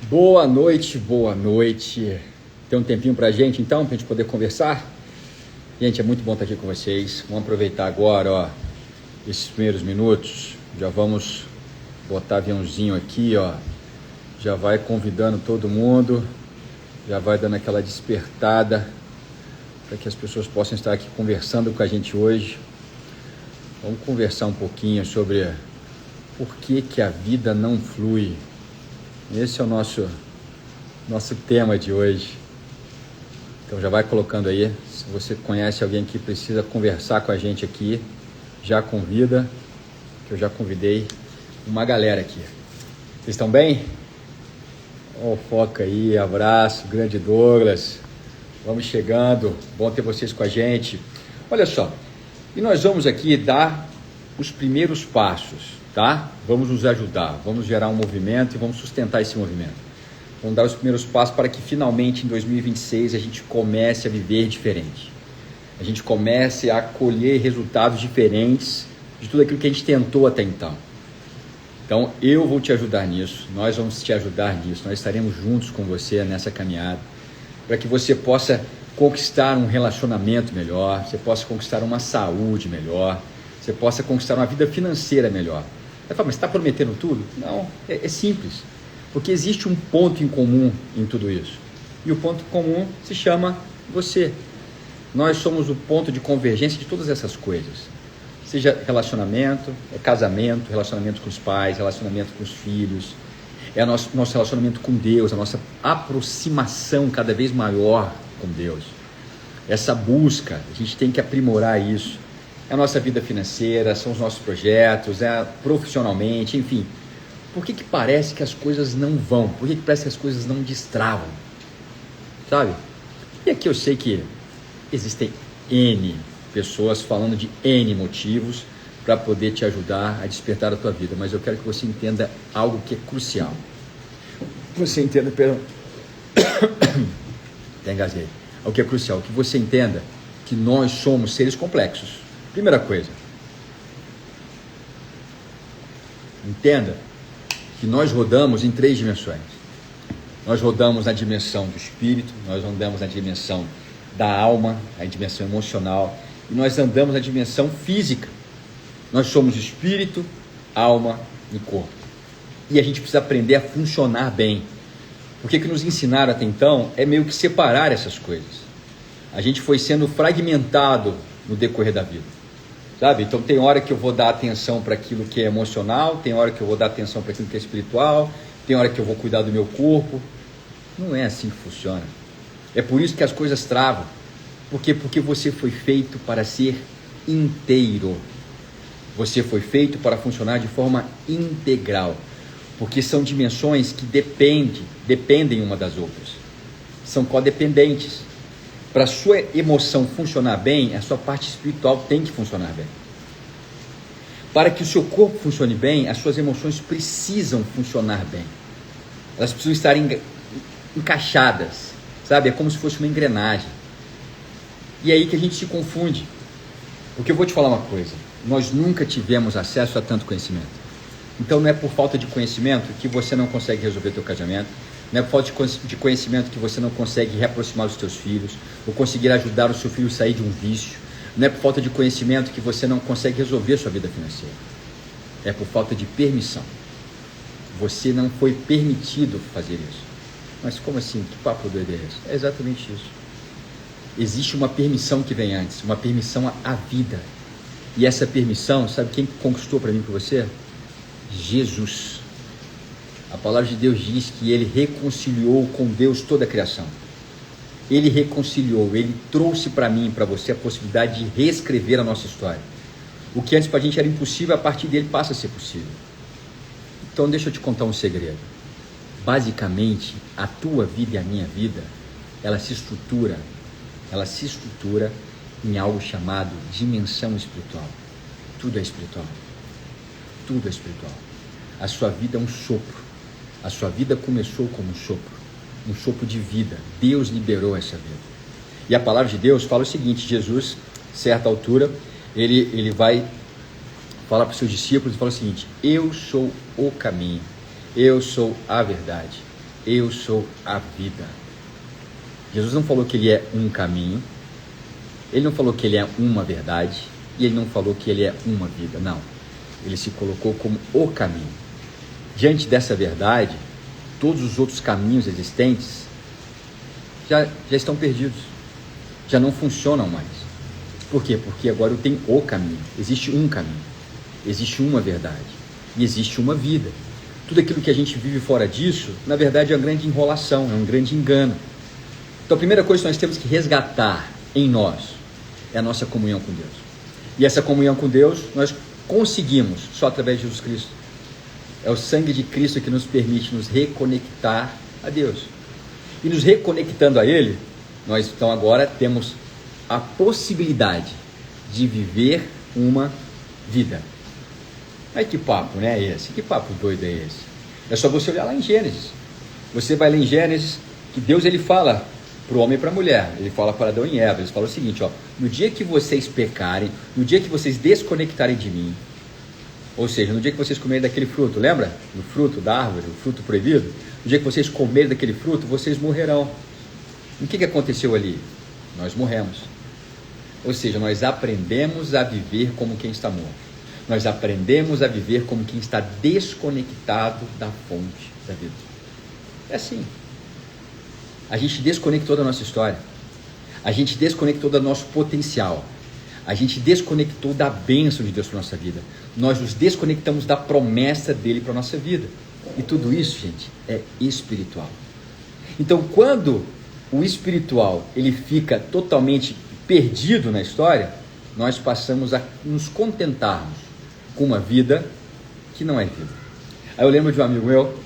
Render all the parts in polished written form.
Boa noite, boa noite. Tem um tempinho pra gente então, pra gente poder conversar? Gente, é muito bom estar aqui com vocês. Vamos aproveitar agora, esses primeiros minutos. Já vamos botar aviãozinho aqui, Já vai convidando todo mundo, já vai dando aquela despertada para que as pessoas possam estar aqui conversando com a gente hoje. Vamos conversar um pouquinho sobre por que a vida não flui. Esse é o nosso tema de hoje. Então já vai colocando aí. Se você conhece alguém que precisa conversar com a gente aqui, já convida, que eu já convidei uma galera aqui. Vocês estão bem? Foca aí, abraço, grande Douglas. Vamos chegando, bom ter vocês com a gente. Olha só, e nós vamos aqui dar os primeiros passos, tá? Vamos nos ajudar, vamos gerar um movimento e vamos sustentar esse movimento. Vamos dar os primeiros passos para que finalmente em 2026 a gente comece a viver diferente. A gente comece a colher resultados diferentes de tudo aquilo que a gente tentou até então. Então eu vou te ajudar nisso, nós vamos te ajudar nisso, nós estaremos juntos com você nessa caminhada, para que você possa conquistar um relacionamento melhor, você possa conquistar uma saúde melhor, você possa conquistar uma vida financeira melhor. Você fala, mas você está prometendo tudo? Não, é simples, porque existe um ponto em comum em tudo isso, e o ponto comum se chama você. Nós somos o ponto de convergência de todas essas coisas, seja relacionamento, casamento, relacionamento com os pais, relacionamento com os filhos, nosso relacionamento com Deus, a nossa aproximação cada vez maior com Deus. Essa busca, a gente tem que aprimorar isso. É a nossa vida financeira, são os nossos projetos, profissionalmente, enfim. Por que parece que as coisas não vão? Por que parece que as coisas não destravam? Sabe? E aqui eu sei que existem N pessoas falando de N motivos para poder te ajudar a despertar a tua vida, mas eu quero que você entenda algo que é crucial. Você entenda, perdão. Até engasguei. O que é crucial, que você entenda que nós somos seres complexos. Primeira coisa, entenda que nós rodamos em 3 dimensões. Nós rodamos na dimensão do espírito, nós rodamos na dimensão da alma, na dimensão emocional, e nós andamos na dimensão física. Nós somos espírito, alma e corpo. E a gente precisa aprender a funcionar bem. Porque o que nos ensinaram até então é meio que separar essas coisas. A gente foi sendo fragmentado no decorrer da vida. Sabe? Então tem hora que eu vou dar atenção para aquilo que é emocional, tem hora que eu vou dar atenção para aquilo que é espiritual, tem hora que eu vou cuidar do meu corpo. Não é assim que funciona. É por isso que as coisas travam. Por quê? Porque você foi feito para ser inteiro. Você foi feito para funcionar de forma integral. Porque são dimensões que dependem uma das outras. São codependentes. Para a sua emoção funcionar bem, a sua parte espiritual tem que funcionar bem. Para que o seu corpo funcione bem, as suas emoções precisam funcionar bem. Elas precisam estar encaixadas, sabe? É como se fosse uma engrenagem. E é aí que a gente se confunde. Porque eu vou te falar uma coisa, nós nunca tivemos acesso a tanto conhecimento. Então não é por falta de conhecimento que você não consegue resolver teu casamento, não é por falta de conhecimento que você não consegue reaproximar os teus filhos, ou conseguir ajudar o seu filho a sair de um vício, não é por falta de conhecimento que você não consegue resolver sua vida financeira. É por falta de permissão. Você não foi permitido fazer isso. Mas como assim? Que papo doido é esse? É exatamente isso. Existe uma permissão que vem antes, uma permissão à vida. E essa permissão, sabe quem conquistou para mim e para você? Jesus. A palavra de Deus diz que ele reconciliou com Deus toda a criação. Ele reconciliou, ele trouxe para mim e para você a possibilidade de reescrever a nossa história. O que antes para a gente era impossível, a partir dele passa a ser possível. Então deixa eu te contar um segredo. Basicamente, a tua vida e a minha vida, ela se estrutura em algo chamado dimensão espiritual. Tudo é espiritual. Tudo é espiritual. A sua vida é um sopro. A sua vida começou como um sopro de vida. Deus liberou essa vida. E a palavra de Deus fala o seguinte: Jesus, certa altura, ele vai falar para os seus discípulos e fala o seguinte: eu sou o caminho, eu sou a verdade eu sou a vida. Jesus não falou que ele é um caminho, ele não falou que ele é uma verdade, e ele não falou que ele é uma vida, não. Ele se colocou como o caminho. Diante dessa verdade, todos os outros caminhos existentes já estão perdidos, já não funcionam mais. Por quê? Porque agora eu tenho o caminho, existe um caminho, existe uma verdade, e existe uma vida. Tudo aquilo que a gente vive fora disso, na verdade é uma grande enrolação, é um grande engano. Então a primeira coisa que nós temos que resgatar em nós é a nossa comunhão com Deus. E essa comunhão com Deus nós conseguimos só através de Jesus Cristo. É o sangue de Cristo que nos permite nos reconectar a Deus. E nos reconectando a Ele, nós então agora temos a possibilidade de viver uma vida. Mas que papo, né, esse? Que papo doido é esse? É só você olhar lá em Gênesis. Você vai ler em Gênesis que Deus ele fala para o homem e para a mulher. Ele fala para Adão e Eva. Ele fala o seguinte, ó, no dia que vocês pecarem, no dia que vocês desconectarem de mim, ou seja, no dia que vocês comerem daquele fruto, lembra? Do fruto da árvore, o fruto proibido. No dia que vocês comerem daquele fruto, vocês morrerão. E o que aconteceu ali? Nós morremos. Ou seja, nós aprendemos a viver como quem está morto. Nós aprendemos a viver como quem está desconectado da fonte da vida. É assim. A gente desconectou da nossa história. A gente desconectou do nosso potencial. A gente desconectou da bênção de Deus para a nossa vida. Nós nos desconectamos da promessa dele para a nossa vida. E tudo isso, gente, é espiritual. Então, quando o espiritual ele fica totalmente perdido na história, nós passamos a nos contentarmos com uma vida que não é vida. Aí eu lembro de um amigo meu,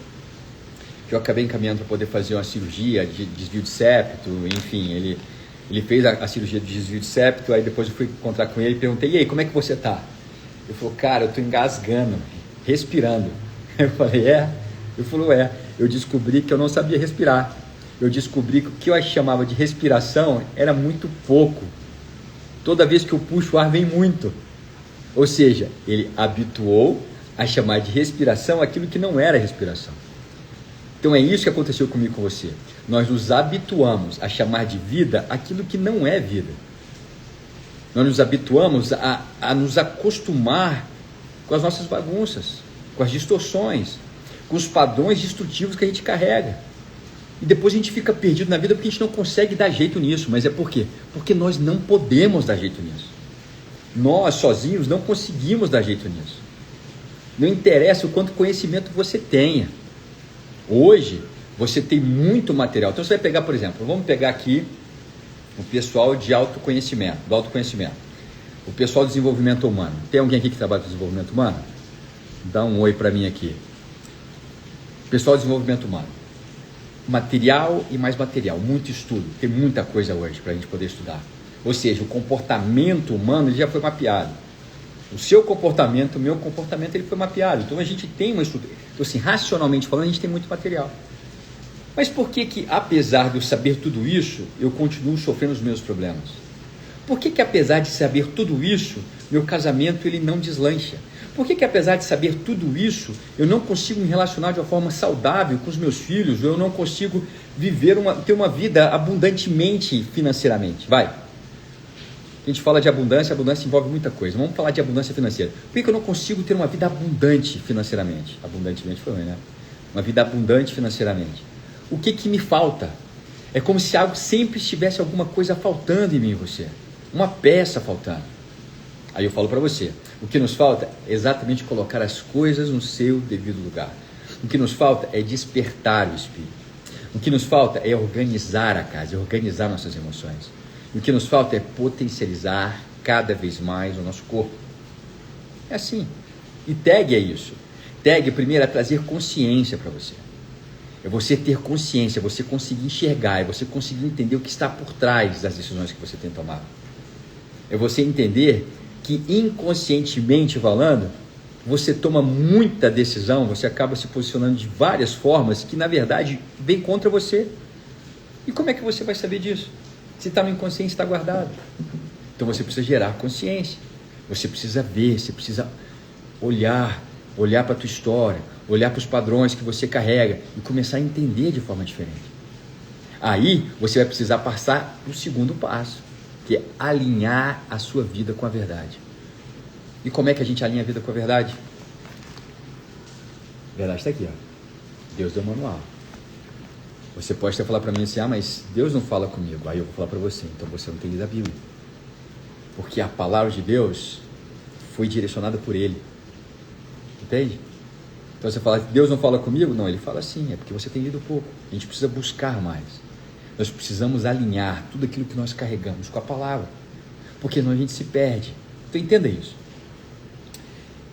que eu acabei encaminhando para poder fazer uma cirurgia de desvio de septo, enfim, ele fez a cirurgia de desvio de septo, aí depois eu fui encontrar com ele e perguntei, e aí, como é que você tá? Ele falou, cara, eu tô engasgando, respirando. Eu falei, é? Ele falou, é, eu descobri que eu não sabia respirar. Eu descobri que o que eu chamava de respiração era muito pouco. Toda vez que eu puxo o ar vem muito. Ou seja, ele habituou a chamar de respiração aquilo que não era respiração. Então é isso que aconteceu comigo e com você. Nós nos habituamos a chamar de vida aquilo que não é vida. Nós nos habituamos a nos acostumar com as nossas bagunças, com as distorções, com os padrões destrutivos que a gente carrega. E depois a gente fica perdido na vida porque a gente não consegue dar jeito nisso. Mas é por quê? Porque nós não podemos dar jeito nisso. Nós sozinhos não conseguimos dar jeito nisso. Não interessa o quanto conhecimento você tenha. Hoje você tem muito material. Então você vai pegar, por exemplo, vamos pegar aqui o pessoal de autoconhecimento, do autoconhecimento. O pessoal de desenvolvimento humano. Tem alguém aqui que trabalha com desenvolvimento humano? Dá um oi para mim aqui. Pessoal de desenvolvimento humano. Material e mais material, muito estudo. Tem muita coisa hoje para a gente poder estudar. Ou seja, o comportamento humano ele já foi mapeado. O seu comportamento, o meu comportamento, ele foi mapeado. Então a gente tem uma estrutura. Então assim, racionalmente falando, a gente tem muito material. Mas por que apesar de eu saber tudo isso, eu continuo sofrendo os meus problemas? Por que apesar de saber tudo isso, meu casamento ele não deslancha? Por que apesar de saber tudo isso, eu não consigo me relacionar de uma forma saudável com os meus filhos? Ou eu não consigo ter uma vida abundantemente financeiramente? Vai. A gente fala de abundância, abundância envolve muita coisa. Vamos falar de abundância financeira. Por que eu não consigo ter uma vida abundante financeiramente? Abundantemente foi ruim, né? Uma vida abundante financeiramente. O que me falta? É como se algo sempre estivesse alguma coisa faltando em mim e você. Uma peça faltando. Aí eu falo para você, o que nos falta é exatamente colocar as coisas no seu devido lugar. O que nos falta é despertar o espírito. O que nos falta é organizar a casa, é organizar nossas emoções. O que nos falta é potencializar cada vez mais o nosso corpo. É assim. E tag é isso. Tag primeiro é trazer consciência para você. É você ter consciência, é você conseguir enxergar, é você conseguir entender o que está por trás das decisões que você tem tomado. É você entender que inconscientemente falando, você toma muita decisão, você acaba se posicionando de várias formas que na verdade vem contra você. E como é que você vai saber disso? Se está no inconsciente, está guardado. Então você precisa gerar consciência. Você precisa ver, você precisa olhar para a tua história, olhar para os padrões que você carrega e começar a entender de forma diferente. Aí você vai precisar passar para o segundo passo, que é alinhar a sua vida com a verdade. E como é que a gente alinha a vida com a verdade? A verdade está aqui, ó. Deus deu o manual. Você pode até falar para mim assim, mas Deus não fala comigo. Aí eu vou falar para você, então você não tem lido a Bíblia. Porque a palavra de Deus foi direcionada por Ele. Entende? Então você fala, Deus não fala comigo? Não, Ele fala sim, é porque você tem lido pouco. A gente precisa buscar mais. Nós precisamos alinhar tudo aquilo que nós carregamos com a palavra. Porque senão a gente se perde. Então entenda isso.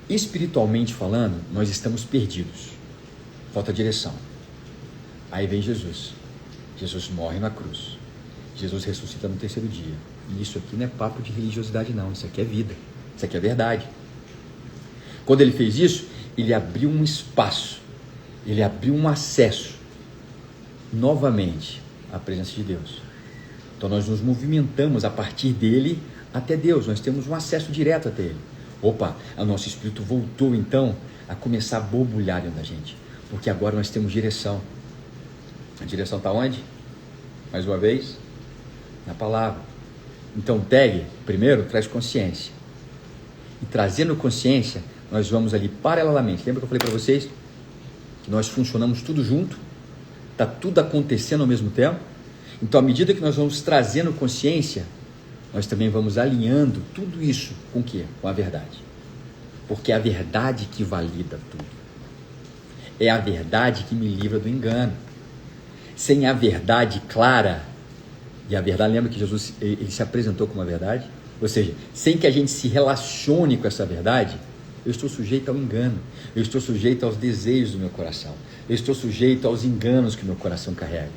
Espiritualmente falando, nós estamos perdidos. Falta direção. Aí vem Jesus. Jesus morre na cruz. Jesus ressuscita no terceiro dia. E isso aqui não é papo de religiosidade não. Isso aqui é vida. Isso aqui é verdade. Quando ele fez isso, ele abriu um espaço. Ele abriu um acesso. Novamente, à presença de Deus. Então nós nos movimentamos a partir dele até Deus. Nós temos um acesso direto até ele. Opa, o nosso espírito voltou então a começar a borbulhar dentro da gente. Porque agora nós temos direção. A direção está onde? Mais uma vez, na palavra. Então, tag, primeiro, traz consciência. E trazendo consciência, nós vamos ali paralelamente. Lembra que eu falei para vocês? Que nós funcionamos tudo junto. Está tudo acontecendo ao mesmo tempo. Então, à medida que nós vamos trazendo consciência, nós também vamos alinhando tudo isso com o quê? Com a verdade. Porque é a verdade que valida tudo. É a verdade que me livra do engano. Sem a verdade clara, e a verdade, lembra que Jesus ele se apresentou como a verdade? Ou seja, sem que a gente se relacione com essa verdade, eu estou sujeito ao engano, eu estou sujeito aos desejos do meu coração, eu estou sujeito aos enganos que meu coração carrega.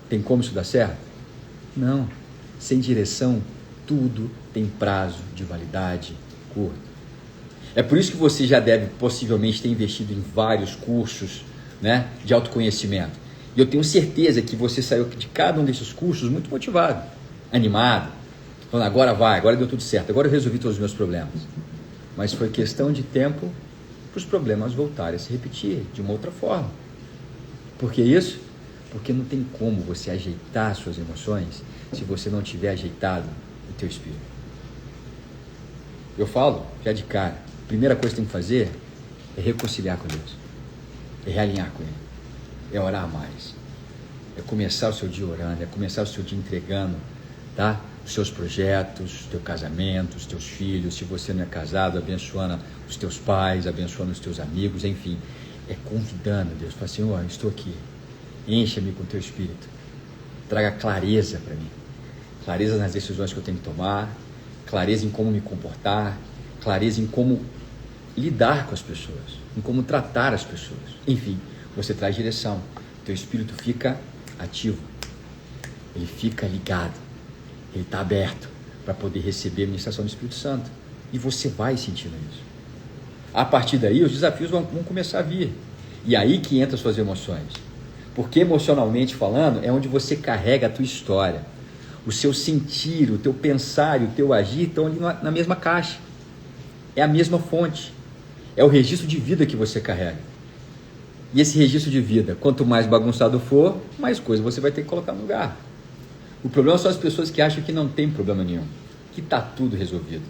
Tem como isso dar certo? Não. Sem direção, tudo tem prazo de validade curto. É por isso que você já deve possivelmente ter investido em vários cursos, né, de autoconhecimento. E eu tenho certeza que você saiu de cada um desses cursos muito motivado, animado, falando, agora vai, agora deu tudo certo, agora eu resolvi todos os meus problemas. Mas foi questão de tempo para os problemas voltarem a se repetir de uma outra forma. Por que isso? Porque não tem como você ajeitar suas emoções se você não tiver ajeitado o teu espírito. Eu falo, já de cara, a primeira coisa que tem que fazer é reconciliar com Deus, é realinhar com Ele. É orar mais, é começar o seu dia orando, é começar o seu dia entregando, tá? Os seus projetos, o teu casamento, os teus filhos, se você não é casado, abençoando os teus pais, abençoando os teus amigos, enfim, é convidando Deus, fala assim, eu estou aqui, encha-me com o teu espírito, traga clareza para mim, clareza nas decisões que eu tenho que tomar, clareza em como me comportar, clareza em como lidar com as pessoas, em como tratar as pessoas, enfim, você traz direção, teu espírito fica ativo, ele fica ligado, ele está aberto para poder receber a ministração do Espírito Santo, e você vai sentindo isso. A partir daí os desafios vão começar a vir, e aí que entram as suas emoções, porque emocionalmente falando é onde você carrega a tua história, o seu sentir, o teu pensar e o teu agir estão ali na mesma caixa, é a mesma fonte, é o registro de vida que você carrega. E esse registro de vida, quanto mais bagunçado for, mais coisa você vai ter que colocar no lugar. O problema são as pessoas que acham que não tem problema nenhum, que está tudo resolvido.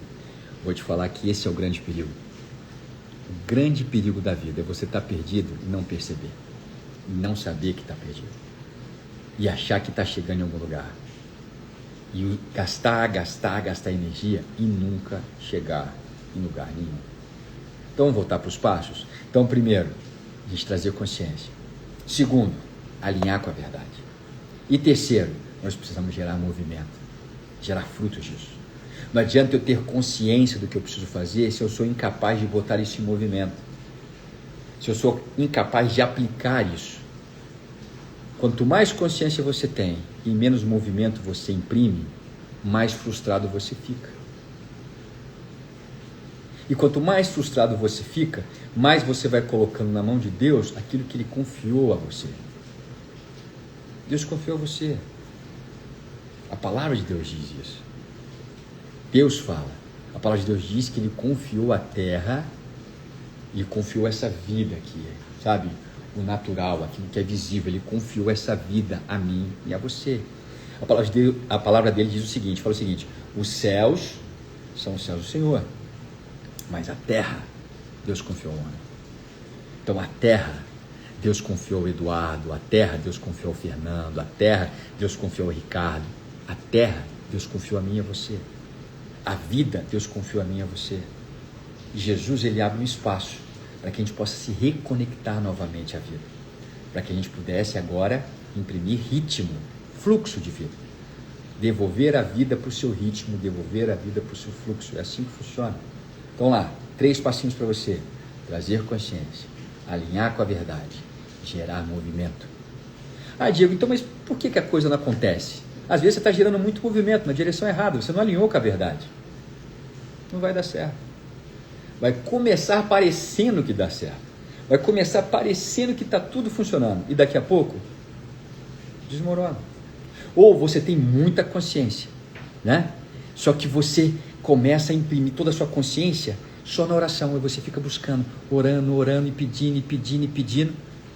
Vou te falar que esse é o grande perigo. O grande perigo da vida é você estar perdido e não perceber, e não saber que está perdido, e achar que está chegando em algum lugar, e gastar energia e nunca chegar em lugar nenhum. Então vamos voltar para os passos? Então primeiro, a gente trazer consciência. Segundo, alinhar com a verdade. E terceiro, nós precisamos gerar movimento, gerar frutos disso. Não adianta eu ter consciência do que eu preciso fazer se eu sou incapaz de botar isso em movimento, se eu sou incapaz de aplicar isso. Quanto mais consciência você tem e menos movimento você imprime, mais frustrado você fica. E quanto mais frustrado você fica, mais você vai colocando na mão de Deus aquilo que Ele confiou a você. Deus confiou a você. A palavra de Deus diz isso. Deus fala. A palavra de Deus diz que Ele confiou a terra Ele confiou essa vida aqui, sabe? O natural, aquilo que é visível. Ele confiou essa vida a mim e a você. A palavra dele diz o seguinte, fala o seguinte: os céus são os céus do Senhor, mas a terra Deus confiou ao homem. Então a terra Deus confiou ao Eduardo, a terra Deus confiou ao Fernando, a terra Deus confiou ao Ricardo, a terra Deus confiou a mim e a você. A vida Deus confiou a mim e a você. E Jesus, ele abre um espaço para que a gente possa se reconectar novamente à vida, para que a gente pudesse agora imprimir ritmo, fluxo de vida, devolver a vida para o seu ritmo, devolver a vida para o seu fluxo. É assim que funciona. Então lá, 3 passinhos para você: trazer consciência, alinhar com a verdade, gerar movimento. Ah, Diego, então mas por que a coisa não acontece? Às vezes você está gerando muito movimento na direção errada, você não alinhou com a verdade. Não vai dar certo. Vai começar parecendo que dá certo. Vai começar parecendo que está tudo funcionando. E daqui a pouco, desmorona. Ou você tem muita consciência, né? Só que você começa a imprimir toda a sua consciência só na oração. E você fica buscando, orando e pedindo.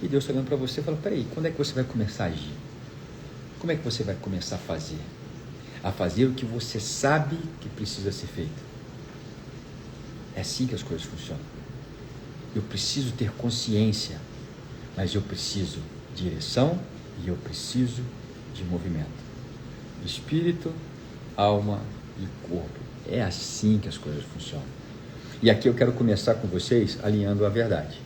E Deus está olhando para você e fala: peraí, quando é que você vai começar a agir? Como é que você vai começar a fazer? A fazer o que você sabe que precisa ser feito. É assim que as coisas funcionam. Eu preciso ter consciência, mas eu preciso de direção e eu preciso de movimento. Espírito, alma e corpo. É assim que as coisas funcionam. E aqui eu quero começar com vocês alinhando a verdade,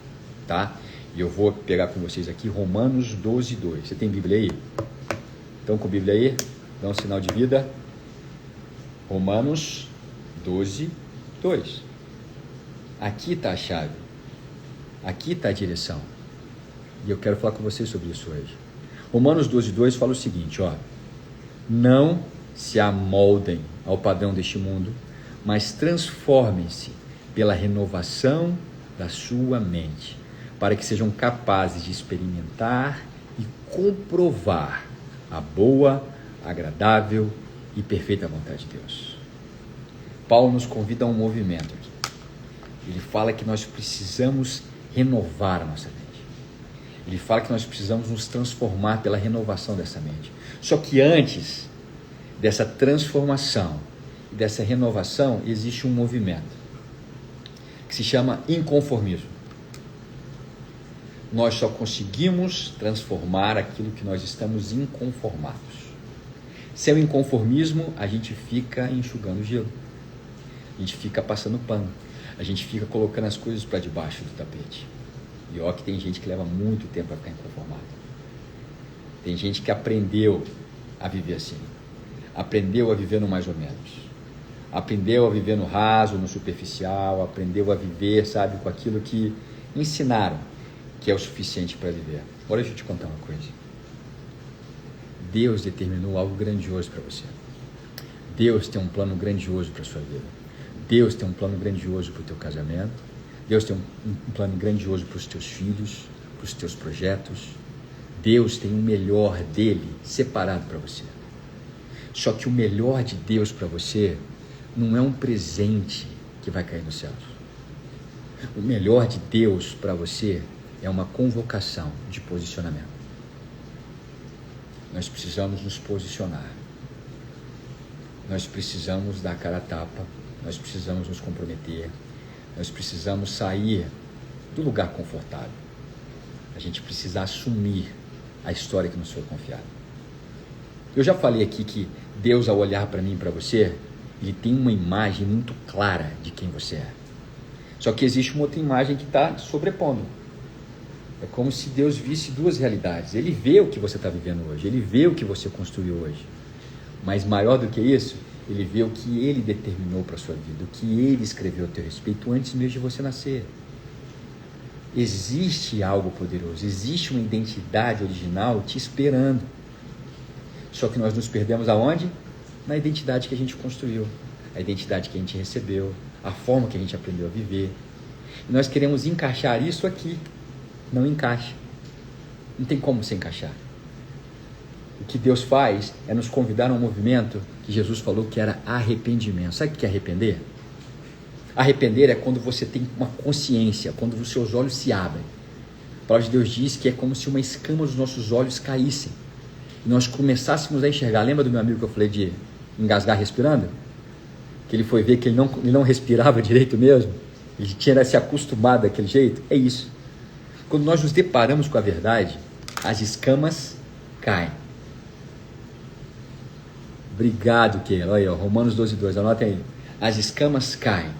tá? E eu vou pegar com vocês aqui Romanos 12, 2. Você tem Bíblia aí? Estão com a Bíblia aí? Dá um sinal de vida. Romanos 12, 2. Aqui está a chave. Aqui está a direção. E eu quero falar com vocês sobre isso hoje. Romanos 12, 2 fala o seguinte, ó: não se amoldem ao padrão deste mundo, mas transformem-se pela renovação da sua mente, para que sejam capazes de experimentar e comprovar a boa, agradável e perfeita vontade de Deus. Paulo nos convida a um movimento aqui. Ele fala que nós precisamos renovar a nossa mente. Ele fala que nós precisamos nos transformar pela renovação dessa mente. Só que antes dessa transformação e dessa renovação, existe um movimento que se chama inconformismo. Nós só conseguimos transformar aquilo que nós estamos inconformados. Sem o inconformismo, a gente fica enxugando gelo. A gente fica passando pano. A gente fica colocando as coisas para debaixo do tapete. E ó, que tem gente que leva muito tempo para ficar inconformado. Tem gente que aprendeu a viver assim. Aprendeu a viver no mais ou menos. Aprendeu a viver no raso, no superficial. Aprendeu a viver, sabe, com aquilo que ensinaram que é o suficiente para viver. Agora deixa eu te contar uma coisa. Deus determinou algo grandioso para você. Deus tem um plano grandioso para a sua vida. Deus tem um plano grandioso para o teu casamento. Deus tem um plano grandioso para os teus filhos, para os teus projetos. Deus tem o melhor dele separado para você. Só que o melhor de Deus para você não é um presente que vai cair no céu. O melhor de Deus para você é uma convocação de posicionamento. Nós precisamos nos posicionar. Nós precisamos dar a cara a tapa. Nós precisamos nos comprometer. Nós precisamos sair do lugar confortável. A gente precisa assumir a história que nos foi confiada. Eu já falei aqui que Deus, ao olhar para mim e para você, Ele tem uma imagem muito clara de quem você é. Só que existe uma outra imagem que está sobrepondo. É como se Deus visse 2 realidades. Ele vê o que você está vivendo hoje. Ele vê o que você construiu hoje. Mas maior do que isso, Ele vê o que Ele determinou para a sua vida, o que Ele escreveu a teu respeito antes mesmo de você nascer. Existe algo poderoso, existe uma identidade original te esperando. Só que nós nos perdemos aonde? Na identidade que a gente construiu, a identidade que a gente recebeu, a forma que a gente aprendeu a viver. E nós queremos encaixar isso aqui. Não encaixa. Não tem como se encaixar. O que Deus faz é nos convidar a um movimento que Jesus falou que era arrependimento. Sabe o que é arrepender? Arrepender é quando você tem uma consciência, quando os seus olhos se abrem. A palavra de Deus diz que é como se uma escama dos nossos olhos caísse e nós começássemos a enxergar. Lembra do meu amigo que eu falei de engasgar respirando? Que ele foi ver que ele não respirava direito mesmo? Ele tinha se acostumado daquele jeito? É isso. Quando nós nos deparamos com a verdade, as escamas caem. Obrigado, Keila. Olha aí, Romanos 12:2, anotem aí. As escamas caem.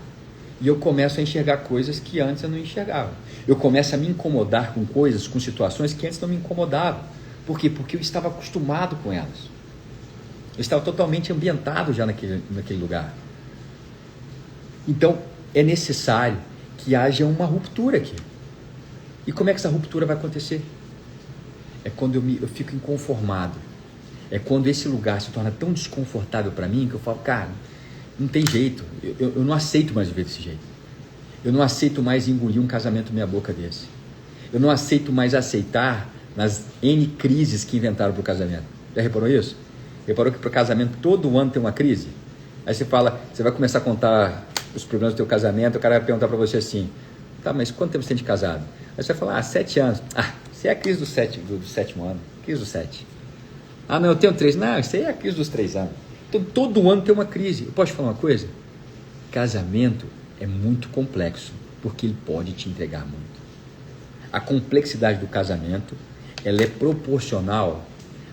E eu começo a enxergar coisas que antes eu não enxergava. Eu começo a me incomodar com coisas, com situações que antes não me incomodavam. Por quê? Porque eu estava acostumado com elas. Eu estava totalmente ambientado já naquele lugar. Então, é necessário que haja uma ruptura aqui. E como é que essa ruptura vai acontecer? É quando eu fico inconformado. É quando esse lugar se torna tão desconfortável para mim que eu falo, cara, não tem jeito, eu não aceito mais viver desse jeito. Eu não aceito mais engolir um casamento meia boca desse. Eu não aceito mais aceitar nas N crises que inventaram para o casamento. Já reparou isso? Reparou que para o casamento todo ano tem uma crise? Aí você fala, você vai começar a contar os problemas do teu casamento, o cara vai perguntar para você assim, tá, mas quanto tempo você tem de casado? Aí você vai falar, 7 anos. Isso é a crise do sétimo ano, crise do 7. Não, eu tenho 3. Não, isso aí é a crise dos 3 anos. Então, todo ano tem uma crise. Eu posso te falar uma coisa? Casamento é muito complexo, porque ele pode te entregar muito. A complexidade do casamento, ela é proporcional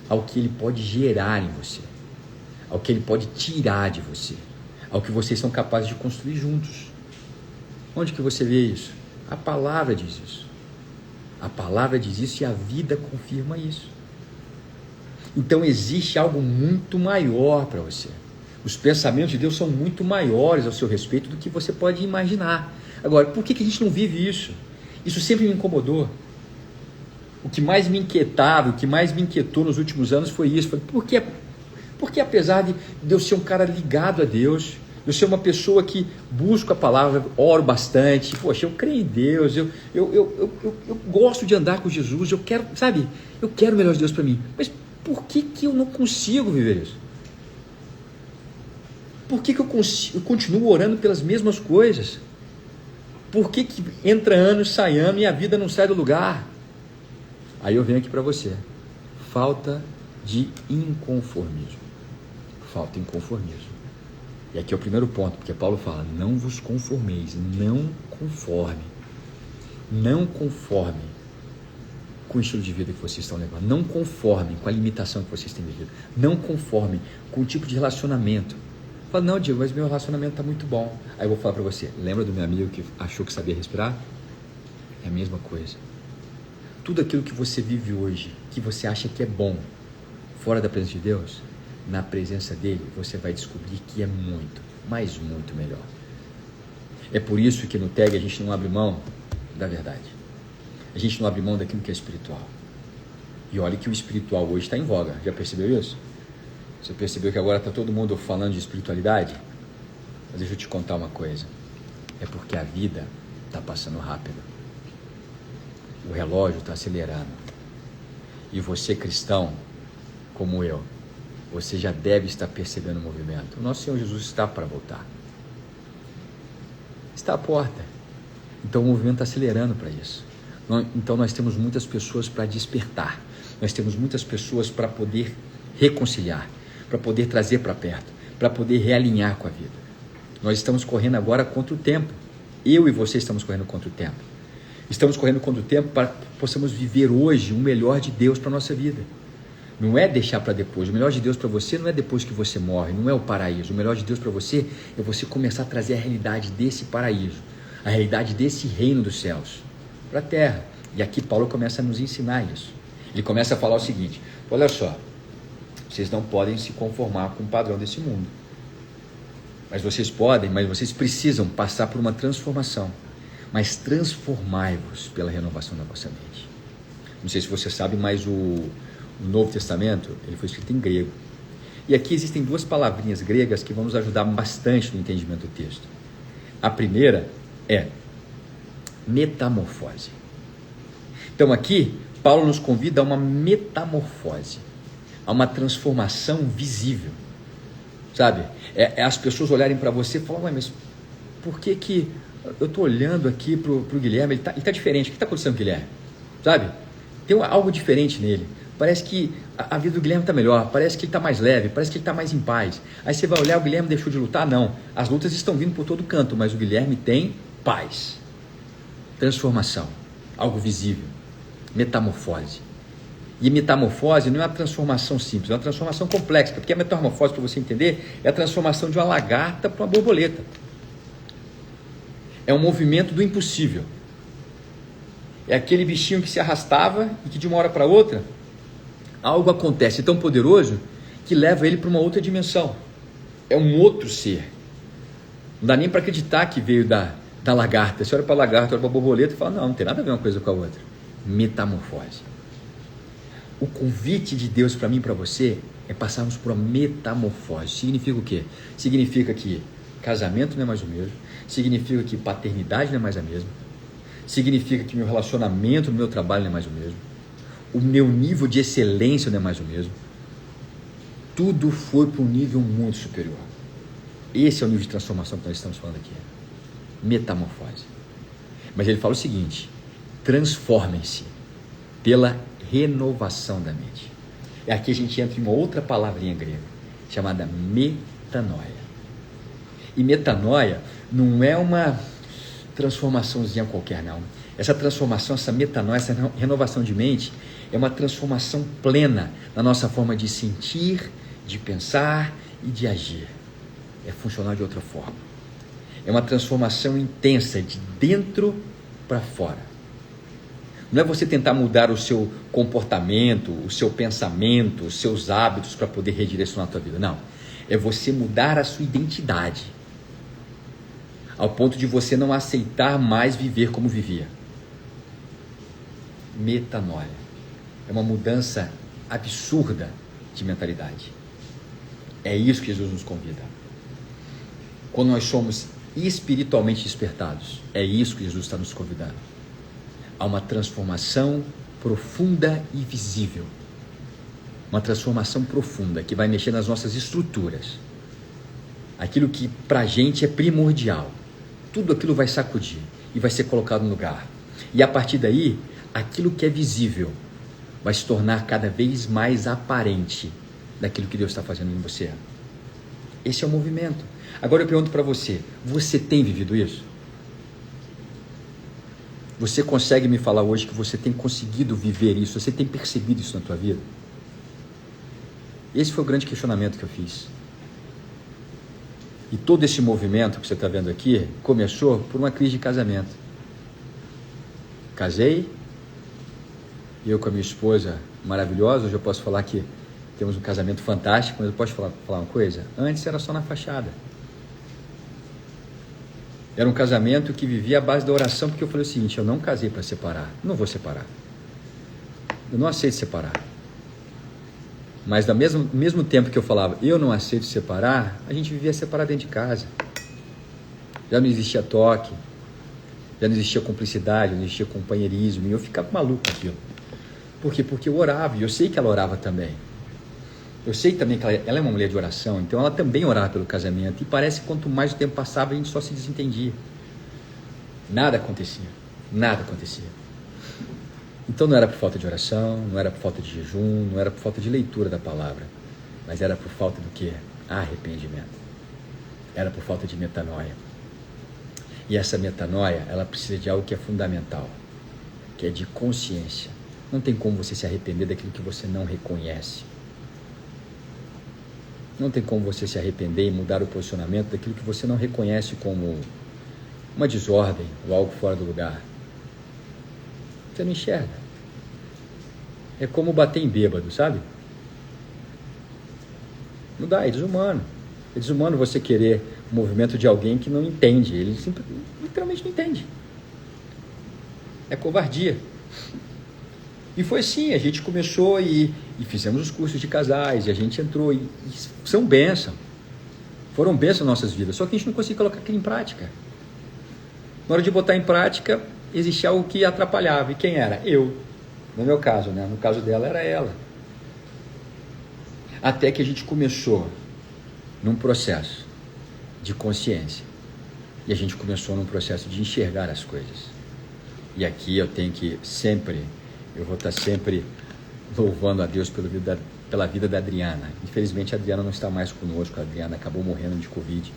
ao que ele pode gerar em você, ao que ele pode tirar de você, ao que vocês são capazes de construir juntos. Onde que você vê isso? A palavra diz isso. A palavra diz isso e a vida confirma isso. Então existe algo muito maior para você. Os pensamentos de Deus são muito maiores ao seu respeito do que você pode imaginar. Agora, por que a gente não vive isso? Isso sempre me incomodou. O que mais me inquietava, o que mais me inquietou nos últimos anos foi isso. Porque apesar de eu ser um cara ligado a Deus, eu ser uma pessoa que busca a palavra, oro bastante, poxa, eu creio em Deus, eu gosto de andar com Jesus, eu quero o melhor de Deus para mim. Mas por que eu não consigo viver isso? Por que eu continuo orando pelas mesmas coisas? Por que entra ano, sai ano e a vida não sai do lugar? Aí eu venho aqui para você. Falta de inconformismo. Falta de inconformismo. E aqui é o primeiro ponto, porque Paulo fala, não vos conformeis, não conforme com o estilo de vida que vocês estão levando, não conformem com a limitação que vocês têm vivido, não conformem com o tipo de relacionamento. Fala, não, Diego, mas meu relacionamento está muito bom. Aí eu vou falar para você, lembra do meu amigo que achou que sabia respirar? É a mesma coisa. Tudo aquilo que você vive hoje, que você acha que é bom, fora da presença de Deus, na presença dele, você vai descobrir que é muito, mas muito melhor. É por isso que no TEG a gente não abre mão da verdade. A gente não abre mão daquilo que é espiritual. E olha que o espiritual hoje está em voga. Já percebeu isso? Você percebeu que agora está todo mundo falando de espiritualidade? Mas deixa eu te contar uma coisa. É porque a vida está passando rápido. O relógio está acelerando. E você, cristão, como eu, você já deve estar percebendo o movimento. O nosso Senhor Jesus está para voltar. Está à porta. Então o movimento está acelerando para isso. Então nós temos muitas pessoas para despertar. Nós temos muitas pessoas para poder reconciliar, para poder trazer para perto, para poder realinhar com a vida. Nós estamos correndo agora contra o tempo. Eu e você estamos correndo contra o tempo. Estamos correndo contra o tempo para que possamos viver hoje o melhor de Deus para a nossa vida. Não é deixar para depois. O melhor de Deus para você não é depois que você morre, não é o paraíso. O melhor de Deus para você é você começar a trazer a realidade desse paraíso, a realidade desse reino dos céus para a terra. E aqui Paulo começa a nos ensinar isso. Ele começa a falar o seguinte, olha só, vocês não podem se conformar com o padrão desse mundo. Mas vocês precisam passar por uma transformação. Mas transformai-vos pela renovação da vossa mente. Não sei se você sabe, mas o Novo Testamento, ele foi escrito em grego. E aqui existem 2 palavrinhas gregas que vão nos ajudar bastante no entendimento do texto. A primeira é metamorfose. Então aqui, Paulo nos convida a uma metamorfose, a uma transformação visível. Sabe? É as pessoas olharem para você e falar, mas por que que eu estou olhando aqui pro Guilherme, ele tá diferente, o que está acontecendo com o Guilherme? Sabe? Tem algo diferente nele. Parece que a vida do Guilherme está melhor, parece que ele está mais leve, parece que ele está mais em paz. Aí você vai olhar, o Guilherme deixou de lutar? Não. As lutas estão vindo por todo canto, mas o Guilherme tem paz, transformação, algo visível, metamorfose. E metamorfose não é uma transformação simples, é uma transformação complexa, porque a metamorfose, para você entender, é a transformação de uma lagarta para uma borboleta. É um movimento do impossível. É aquele bichinho que se arrastava e que de uma hora para outra, algo acontece tão poderoso que leva ele para uma outra dimensão. É um outro ser. Não dá nem para acreditar que veio da lagarta. Você olha para a lagarta, olha para a borboleta e fala, não tem nada a ver uma coisa com a outra. Metamorfose. O convite de Deus para mim e para você é passarmos por uma metamorfose. Significa o quê? Significa que casamento não é mais o mesmo. Significa que paternidade não é mais a mesma. Significa que meu relacionamento no meu trabalho não é mais o mesmo. O meu nível de excelência não é mais o mesmo. Tudo foi para um nível muito superior. Esse é o nível de transformação que nós estamos falando aqui. Metamorfose. Mas ele fala o seguinte: transformem-se pela renovação da mente. E aqui a gente entra em uma outra palavrinha grega, chamada metanoia. E metanoia não é uma transformaçãozinha qualquer, não. Essa transformação, essa metanoia, essa renovação de mente é uma transformação plena na nossa forma de sentir, de pensar e de agir. É funcionar de outra forma. É uma transformação intensa, de dentro para fora. Não é você tentar mudar o seu comportamento, o seu pensamento, os seus hábitos para poder redirecionar a tua vida. Não. É você mudar a sua identidade. Ao ponto de você não aceitar mais viver como vivia. Metanoia. É uma mudança absurda de mentalidade. É isso que Jesus nos convida. Quando nós somos espiritualmente despertados, é isso que Jesus está nos convidando. Há uma transformação profunda e visível. Uma transformação profunda que vai mexer nas nossas estruturas. Aquilo que para a gente é primordial. Tudo aquilo vai sacudir e vai ser colocado no lugar. E a partir daí, aquilo que é visível vai se tornar cada vez mais aparente daquilo que Deus está fazendo em você. Esse é o movimento. Agora eu pergunto para você, você tem vivido isso? Você consegue me falar hoje que você tem conseguido viver isso? Você tem percebido isso na tua vida? Esse foi o grande questionamento que eu fiz. E todo esse movimento que você está vendo aqui começou por uma crise de casamento. Casei, eu com a minha esposa maravilhosa, hoje eu posso falar que temos um casamento fantástico, mas eu posso falar uma coisa? Antes era só na fachada. Era um casamento que vivia à base da oração, porque eu falei o seguinte: eu não casei para separar, não vou separar. Eu não aceito separar. Mas ao mesmo tempo que eu falava, eu não aceito separar, a gente vivia separado dentro de casa. Já não existia toque, já não existia cumplicidade, não existia companheirismo, e eu ficava maluco com aquilo. Por quê? Porque eu orava, e eu sei que ela orava também. Eu sei também que ela é uma mulher de oração, então ela também orava pelo casamento, e parece que quanto mais o tempo passava, a gente só se desentendia. Nada acontecia, nada acontecia. Então não era por falta de oração, não era por falta de jejum, não era por falta de leitura da palavra, mas era por falta do quê? Arrependimento. Era por falta de metanoia. E essa metanoia, ela precisa de algo que é fundamental, que é de consciência. Não tem como você se arrepender daquilo que você não reconhece. Não tem como você se arrepender e mudar o posicionamento daquilo que você não reconhece como uma desordem ou algo fora do lugar. Você não enxerga. É como bater em bêbado, sabe? Não dá, é desumano. É desumano você querer o movimento de alguém que não entende. Ele literalmente não entende. É covardia. E foi assim, a gente começou e fizemos os cursos de casais, e a gente entrou, e são bênçãos. Foram bênçãos nas nossas vidas, só que a gente não conseguia colocar aquilo em prática. Na hora de botar em prática, existia algo que atrapalhava. E quem era? Eu. No meu caso, né? No caso dela, era ela. Até que a gente começou num processo de consciência. E a gente começou num processo de enxergar as coisas. E aqui eu vou estar sempre louvando a Deus pela vida da Adriana. Infelizmente a Adriana não está mais conosco, a Adriana acabou morrendo de Covid,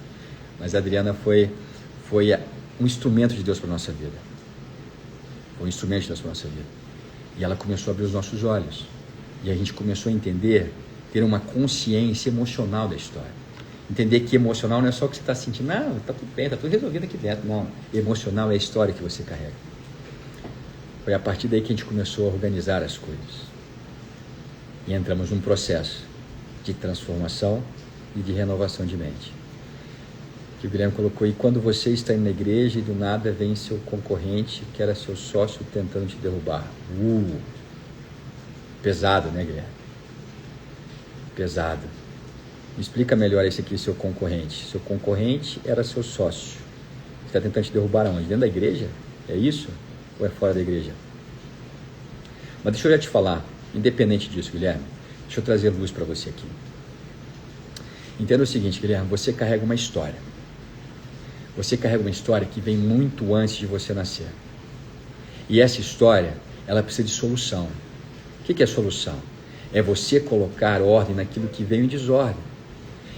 mas a Adriana foi um instrumento de Deus para a nossa vida. Foi um instrumento de Deus para a nossa vida. E ela começou a abrir os nossos olhos. E a gente começou a entender, ter uma consciência emocional da história. Entender que emocional não é só o que você está sentindo, não, está tudo bem, está tudo resolvido aqui dentro. Não, emocional é a história que você carrega. Foi a partir daí que a gente começou a organizar as coisas. E entramos num processo de transformação e de renovação de mente. Que o Guilherme colocou, e quando você está indo na igreja e do nada vem seu concorrente, que era seu sócio, tentando te derrubar. Pesado, né, Guilherme? Pesado. Me explica melhor esse aqui, seu concorrente. Seu concorrente era seu sócio. Você está tentando te derrubar aonde? Dentro da igreja? É isso? Ou é fora da igreja? Mas deixa eu já te falar, independente disso, Guilherme, deixa eu trazer luz para você aqui. Entenda o seguinte, Guilherme, você carrega uma história. Você carrega uma história que vem muito antes de você nascer. E essa história, ela precisa de solução. O que é solução? É você colocar ordem naquilo que veio em desordem.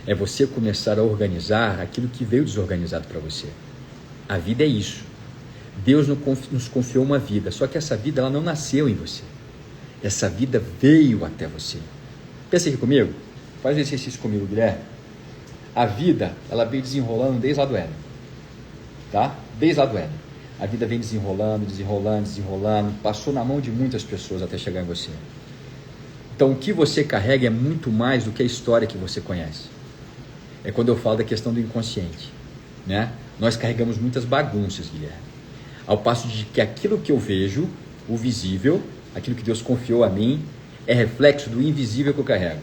É você começar a organizar aquilo que veio desorganizado para você. A vida é isso. Deus nos confiou uma vida, só que essa vida ela não nasceu em você. Essa vida veio até você. Pensa aqui comigo. Faz um exercício comigo, Guilherme. A vida, ela veio desenrolando desde lá do Éden. Tá? Desde lá do Éden. A vida vem desenrolando, passou na mão de muitas pessoas até chegar em você. Então, o que você carrega é muito mais do que a história que você conhece. É quando eu falo da questão do inconsciente, né? Nós carregamos muitas bagunças, Guilherme. Ao passo de que aquilo que eu vejo, o visível, aquilo que Deus confiou a mim, é reflexo do invisível que eu carrego.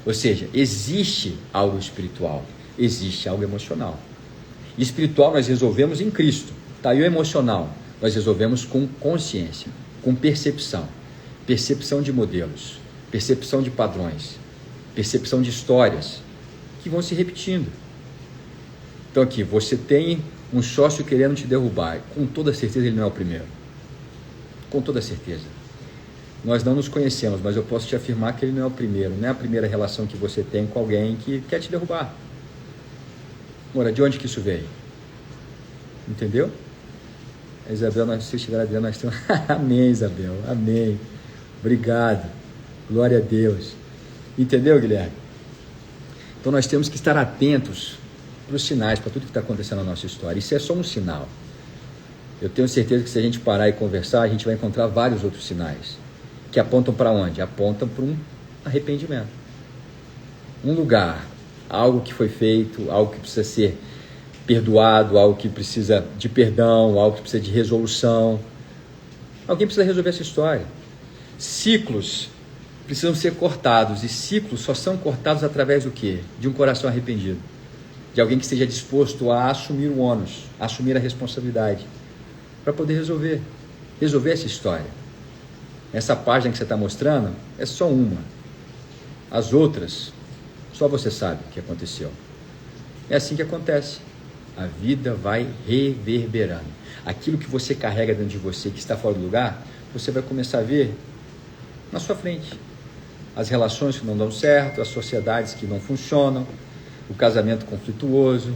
Ou seja, existe algo espiritual, existe algo emocional. Espiritual nós resolvemos em Cristo, tá? E o emocional nós resolvemos com consciência, com percepção de modelos, percepção de padrões, percepção de histórias que vão se repetindo. Então aqui, você tem um sócio querendo te derrubar, com toda certeza ele não é o primeiro, com toda certeza. Nós não nos conhecemos, mas eu posso te afirmar que ele não é o primeiro, não é a primeira relação que você tem com alguém que quer te derrubar. Ora, de onde que isso veio? Entendeu? A Isabel, se estiver adendo, nós temos... Amém, Isabel, amém. Obrigado, glória a Deus. Entendeu, Guilherme? Então nós temos que estar atentos para os sinais, para tudo que está acontecendo na nossa história. Isso é só um sinal. Eu tenho certeza que se a gente parar e conversar, a gente vai encontrar vários outros sinais, que apontam para onde? Apontam para um arrependimento. Um lugar, algo que foi feito, algo que precisa ser perdoado, algo que precisa de perdão, algo que precisa de resolução. Alguém precisa resolver essa história. Ciclos precisam ser cortados, e ciclos só são cortados através do quê? De um coração arrependido. De alguém que esteja disposto a assumir o ônus, a assumir a responsabilidade, para poder resolver essa história. Essa página que você está mostrando é só uma. As outras, só você sabe o que aconteceu. É assim que acontece. A vida vai reverberando. Aquilo que você carrega dentro de você, que está fora do lugar, você vai começar a ver na sua frente. As relações que não dão certo, as sociedades que não funcionam, o casamento conflituoso,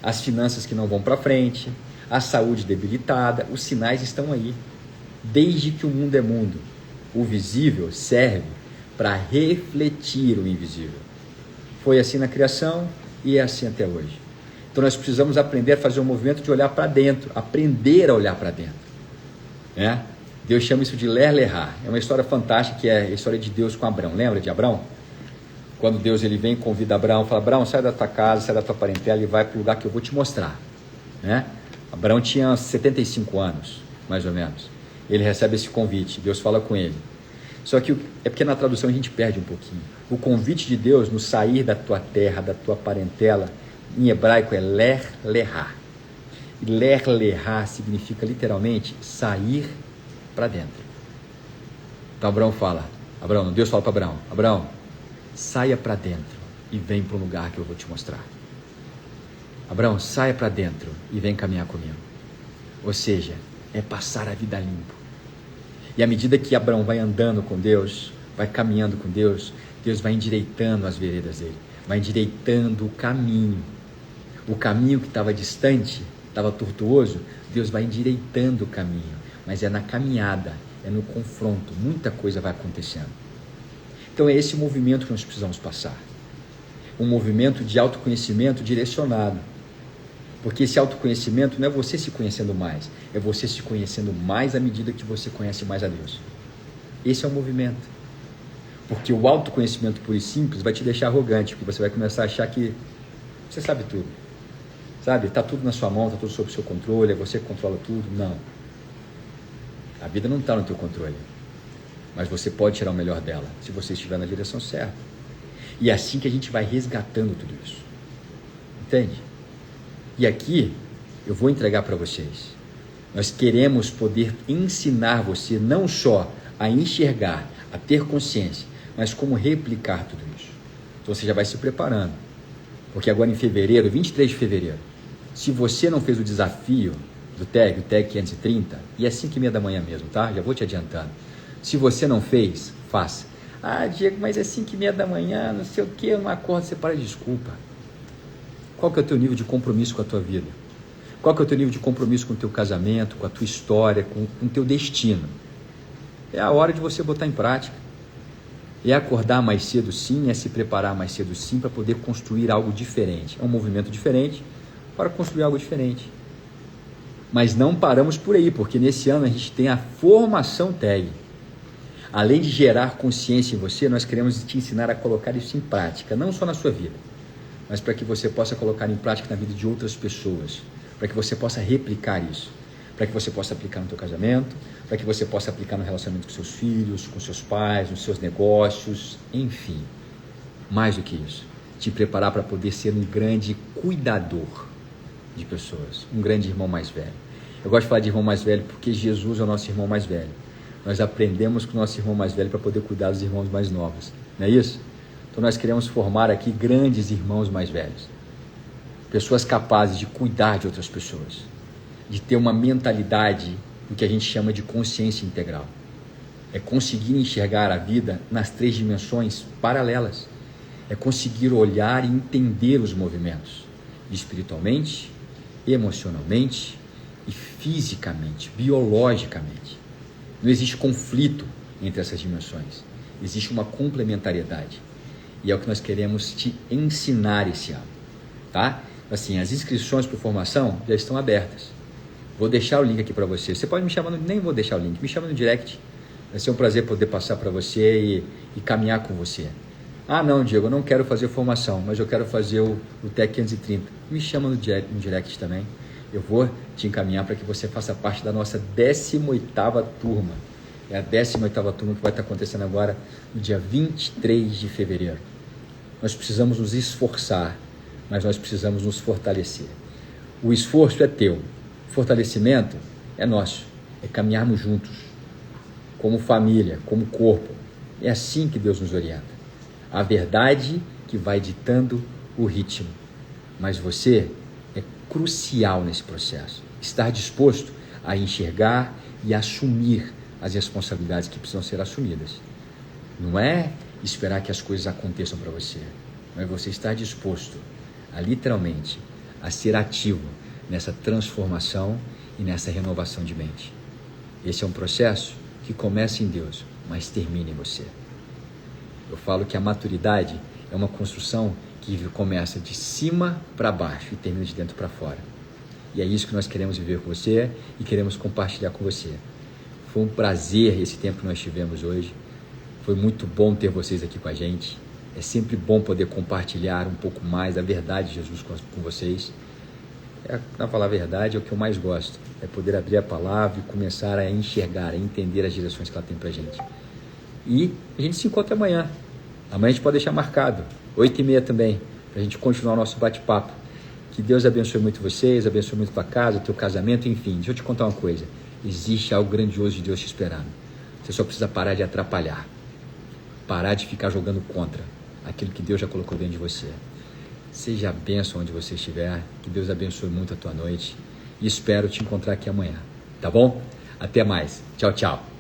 as finanças que não vão para frente, a saúde debilitada, os sinais estão aí. Desde que o mundo é mundo, o visível serve para refletir o invisível. Foi assim na criação e é assim até hoje. Então nós precisamos aprender a fazer um movimento de olhar para dentro, aprender a olhar para dentro. Né? Deus chama isso de ler-lerrar. É uma história fantástica, que é a história de Deus com Abrão. Lembra de Abrão? Quando Deus ele vem e convida Abrão, fala: Abrão, sai da tua casa, sai da tua parentela e vai para o lugar que eu vou te mostrar. Né? Abrão tinha 75 anos, mais ou menos. Ele recebe esse convite, Deus fala com ele. Só que é porque na tradução a gente perde um pouquinho. O convite de Deus no sair da tua terra, da tua parentela, em hebraico é ler-lerrar. E ler-lerrar significa literalmente sair para dentro. Então Abrão fala, Deus fala para Abrão: Abrão, saia para dentro e vem para um lugar que eu vou te mostrar. Abraão, saia para dentro e vem caminhar comigo. Ou seja, é passar a vida limpo. E à medida que Abraão vai andando com Deus, vai caminhando com Deus, Deus vai endireitando as veredas dele, vai endireitando o caminho. O caminho que estava distante, estava tortuoso, Deus vai endireitando o caminho. Mas é na caminhada, é no confronto, muita coisa vai acontecendo. Então é esse movimento que nós precisamos passar. Um movimento de autoconhecimento direcionado. Porque esse autoconhecimento não é você se conhecendo mais, é você se conhecendo mais à medida que você conhece mais a Deus. Esse é o movimento. Porque o autoconhecimento puro e simples vai te deixar arrogante, porque você vai começar a achar que você sabe tudo. Sabe? Está tudo na sua mão, está tudo sob o seu controle, é você que controla tudo. Não. A vida não está no teu controle. Mas você pode tirar o melhor dela, se você estiver na direção certa. E é assim que a gente vai resgatando tudo isso. Entende? E aqui eu vou entregar para vocês. Nós queremos poder ensinar você não só a enxergar, a ter consciência, mas como replicar tudo isso. Então você já vai se preparando. Porque agora em fevereiro, 23 de fevereiro, se você não fez o desafio do TEG, o TEG 530, e é 5h30 da manhã mesmo, tá? Já vou te adiantando. Se você não fez, faça. Ah, Diego, mas é 5h30 da manhã, não sei o que, eu não acordo, você para de desculpa. Qual que é o teu nível de compromisso com a tua vida? Qual que é o teu nível de compromisso com o teu casamento, com a tua história, com o teu destino? É a hora de você botar em prática. É acordar mais cedo sim, é se preparar mais cedo sim para poder construir algo diferente. É um movimento diferente para construir algo diferente. Mas não paramos por aí, porque nesse ano a gente tem a formação TEG. Além de gerar consciência em você, nós queremos te ensinar a colocar isso em prática, não só na sua vida, mas para que você possa colocar em prática na vida de outras pessoas, para que você possa replicar isso, para que você possa aplicar no teu casamento, para que você possa aplicar no relacionamento com seus filhos, com seus pais, nos seus negócios, enfim. Mais do que isso, te preparar para poder ser um grande cuidador de pessoas, um grande irmão mais velho. Eu gosto de falar de irmão mais velho porque Jesus é o nosso irmão mais velho. Nós aprendemos com o nosso irmão mais velho para poder cuidar dos irmãos mais novos, não é isso? Então nós queremos formar aqui grandes irmãos mais velhos, pessoas capazes de cuidar de outras pessoas, de ter uma mentalidade do que a gente chama de consciência integral. É conseguir enxergar a vida nas 3 dimensões paralelas, é conseguir olhar e entender os movimentos, espiritualmente, emocionalmente e fisicamente, biologicamente. Não existe conflito entre essas dimensões, existe uma complementariedade. E é o que nós queremos te ensinar esse ano, tá? Assim, as inscrições para formação já estão abertas. Vou deixar o link aqui para você. Você pode me chamar, nem vou deixar o link, me chama no direct. Vai ser um prazer poder passar para você e caminhar com você. Ah, não, Diego, eu não quero fazer formação, mas eu quero fazer o TEG 530. Me chama no direct também. Eu vou te encaminhar para que você faça parte da nossa 18ª turma. É a 18ª turma que vai estar acontecendo agora no dia 23 de fevereiro. Nós precisamos nos esforçar, mas nós precisamos nos fortalecer. O esforço é teu, o fortalecimento é nosso, é caminharmos juntos, como família, como corpo. É assim que Deus nos orienta. A verdade que vai ditando o ritmo, mas você é crucial nesse processo. Estar disposto a enxergar e assumir as responsabilidades que precisam ser assumidas. Não é esperar que as coisas aconteçam para você, mas você estar disposto a literalmente a ser ativo nessa transformação e nessa renovação de mente. Esse é um processo que começa em Deus, mas termina em você. Eu falo que a maturidade é uma construção que começa de cima para baixo e termina de dentro para fora. E é isso que nós queremos viver com você e queremos compartilhar com você. Foi um prazer esse tempo que nós tivemos hoje. Foi muito bom ter vocês aqui com a gente. É sempre bom poder compartilhar um pouco mais da verdade de Jesus com vocês. Na falar a verdade, é o que eu mais gosto. É poder abrir a palavra e começar a enxergar, a entender as direções que ela tem pra gente. E a gente se encontra amanhã. Amanhã a gente pode deixar marcado, 8h30 também, pra gente continuar o nosso bate-papo. Que Deus abençoe muito vocês, abençoe muito tua casa, teu casamento, enfim. Deixa eu te contar uma coisa. Existe algo grandioso de Deus te esperando. Você só precisa parar de atrapalhar. Parar de ficar jogando contra aquilo que Deus já colocou dentro de você. Seja a bênção onde você estiver. Que Deus abençoe muito a tua noite. E espero te encontrar aqui amanhã. Tá bom? Até mais. Tchau, tchau.